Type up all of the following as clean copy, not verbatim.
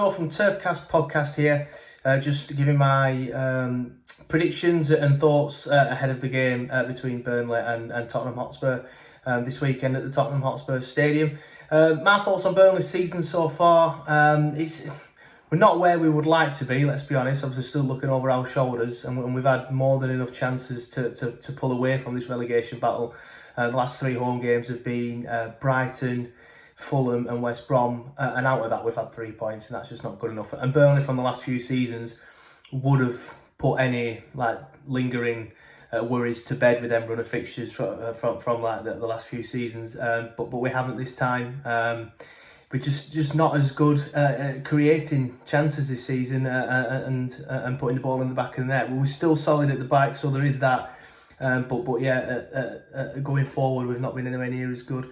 Show from TurfCast Podcast here, just giving my predictions and thoughts ahead of the game between Burnley and Tottenham Hotspur this weekend at the Tottenham Hotspur Stadium. My thoughts on Burnley's season so far, we're not where we would like to be, let's be honest. Obviously still looking over our shoulders, and we've had more than enough chances to pull away from this relegation battle. The last three home games have been Brighton, Fulham and West Brom, and out of that we've had 3 points, and that's just not good enough. And Burnley from the last few seasons would have put any lingering worries to bed with them run of fixtures from the last few seasons, but we haven't this time. We're just not as good at creating chances this season and putting the ball in the back of the net. We're still solid at the back, so there is that. Going forward, we've not been anywhere near as good.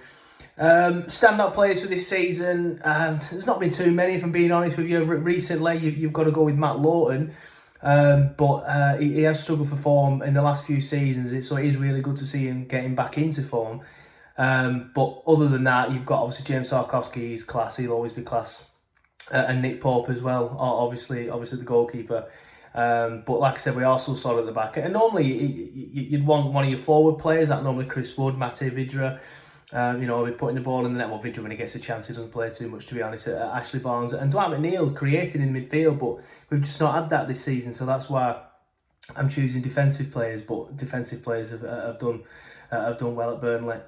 Standout players for this season, there's not been too many, if I'm being honest with you. Recently, you've got to go with Matt Lawton, but he has struggled for form in the last few seasons, so it is really good to see him getting back into form. But other than that, you've got obviously James Tarkowski, he's class, he'll always be class, and Nick Pope as well, obviously the goalkeeper. But like I said, we are still solid at the back, and normally you'd want one of your forward players, like normally Chris Wood, Mate Vydra. We're putting the ball in the net. Well, Vydra, when he gets a chance, he doesn't play too much, to be honest. Ashley Barnes and Dwight McNeil creating in midfield, but we've just not had that this season. So that's why I'm choosing defensive players. But defensive players have done well at Burnley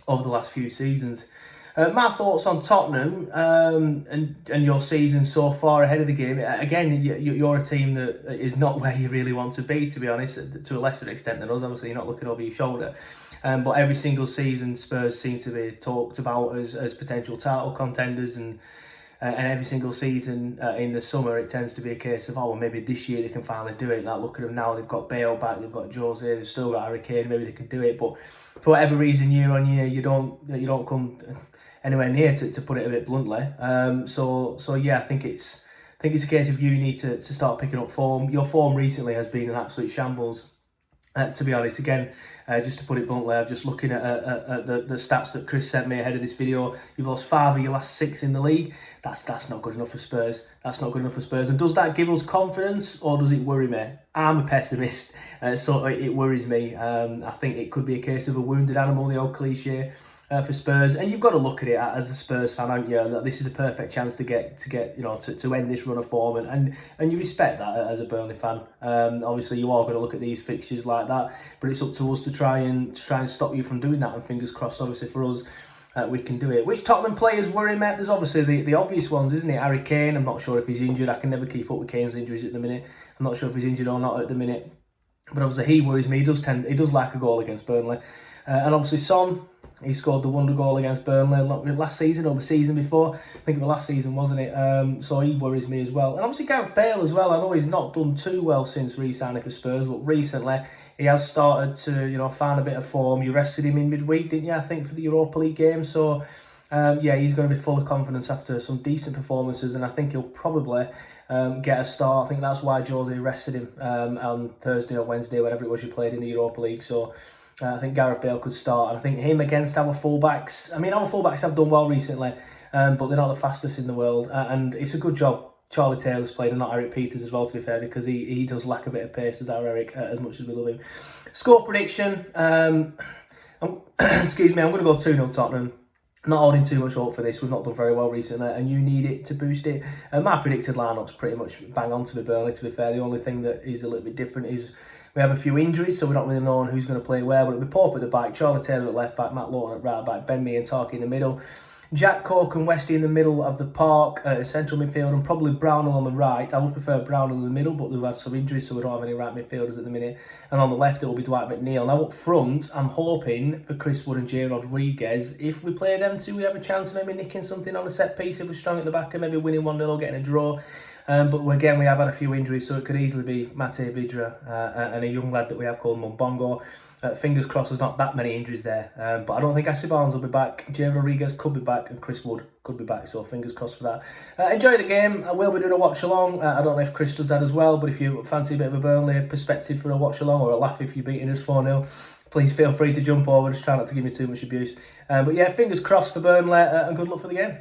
over the last few seasons. My thoughts on Tottenham and your season so far ahead of the game. Again, you're a team that is not where you really want to be, to be honest, to a lesser extent than us. Obviously, you're not looking over your shoulder. But every single season, Spurs seem to be talked about as potential title contenders, and every single season in the summer, it tends to be a case of, maybe this year they can finally do it. Like, look at them now, they've got Bale back, they've got Jose, they've still got Harry Kane, maybe they can do it. But for whatever reason, year on year, you don't come anywhere near to put it a bit bluntly. So yeah, I think it's a case of you need to start picking up form. Your form recently has been an absolute shambles. To be honest, again, just to put it bluntly, I'm just looking at the stats that Chris sent me ahead of this video. You've lost 5 of your last 6 in the league. That's not good enough for Spurs. That's not good enough for Spurs. And does that give us confidence, or does it worry me? I'm a pessimist, so it worries me. I think it could be a case of a wounded animal, the old cliche. For Spurs, and you've got to look at it as a Spurs fan, haven't you? That this is a perfect chance to end this run of form, and you respect that as a Burnley fan. Obviously, you are going to look at these fixtures like that, but it's up to us to try and stop you from doing that. And fingers crossed, obviously for us, we can do it. Which Tottenham players worry me? There's obviously the obvious ones, isn't it? Harry Kane. I'm not sure if he's injured. I can never keep up with Kane's injuries at the minute. I'm not sure if he's injured or not at the minute, but obviously he worries me. He does like a goal against Burnley, and obviously Son. He scored the wonder goal against Burnley last season or the season before. I think it was last season, wasn't it? So he worries me as well. And obviously Gareth Bale as well. I know he's not done too well since re-signing for Spurs, but recently he has started to, find a bit of form. You rested him in midweek, didn't you? I think for the Europa League game. So he's going to be full of confidence after some decent performances, and I think he'll probably get a start. I think that's why Jose rested him on Thursday or Wednesday, whatever it was you played in the Europa League. So I think Gareth Bale could start, and I think him against our fullbacks. I mean, our fullbacks have done well recently, but they're not the fastest in the world, and it's a good job Charlie Taylor's played and not Eric Peters as well, to be fair, because he does lack a bit of pace, as our Eric, as much as we love him. Score prediction, excuse me, I'm going to go 2-0 Tottenham. Not holding too much hope for this. We've not done very well recently, and you need it to boost it. My predicted lineup's pretty much bang on to be Burnley, to be fair. The only thing that is a little bit different is we have a few injuries, so we're not really knowing who's going to play where. But it'll be Pope at the back, Charlie Taylor at left back, Matt Lawton at right back, Ben Mee and Tarky in the middle, Jack Cork and Westy in the middle of the park, central midfield, and probably Brownhill on the right. I would prefer Brownhill in the middle, but we've had some injuries, so we don't have any right midfielders at the minute. And on the left, it will be Dwight McNeil. Now up front, I'm hoping for Chris Wood and Jay Rodriguez. If we play them two, we have a chance of maybe nicking something on a set piece if we're strong at the back and maybe winning 1-0 or getting a draw. But again, we have had a few injuries, so it could easily be Mate Vydra and a young lad that we have called Mumbongo. Fingers crossed there's not that many injuries there. But I don't think Ashley Barnes will be back. Jay Rodriguez could be back, and Chris Wood could be back, so fingers crossed for that. Enjoy the game. I will be doing a watch along. I don't know if Chris does that as well, but if you fancy a bit of a Burnley perspective for a watch along, or a laugh if you're beating us 4-0, please feel free to jump over. Just try not to give me too much abuse. But yeah, fingers crossed for Burnley, and good luck for the game.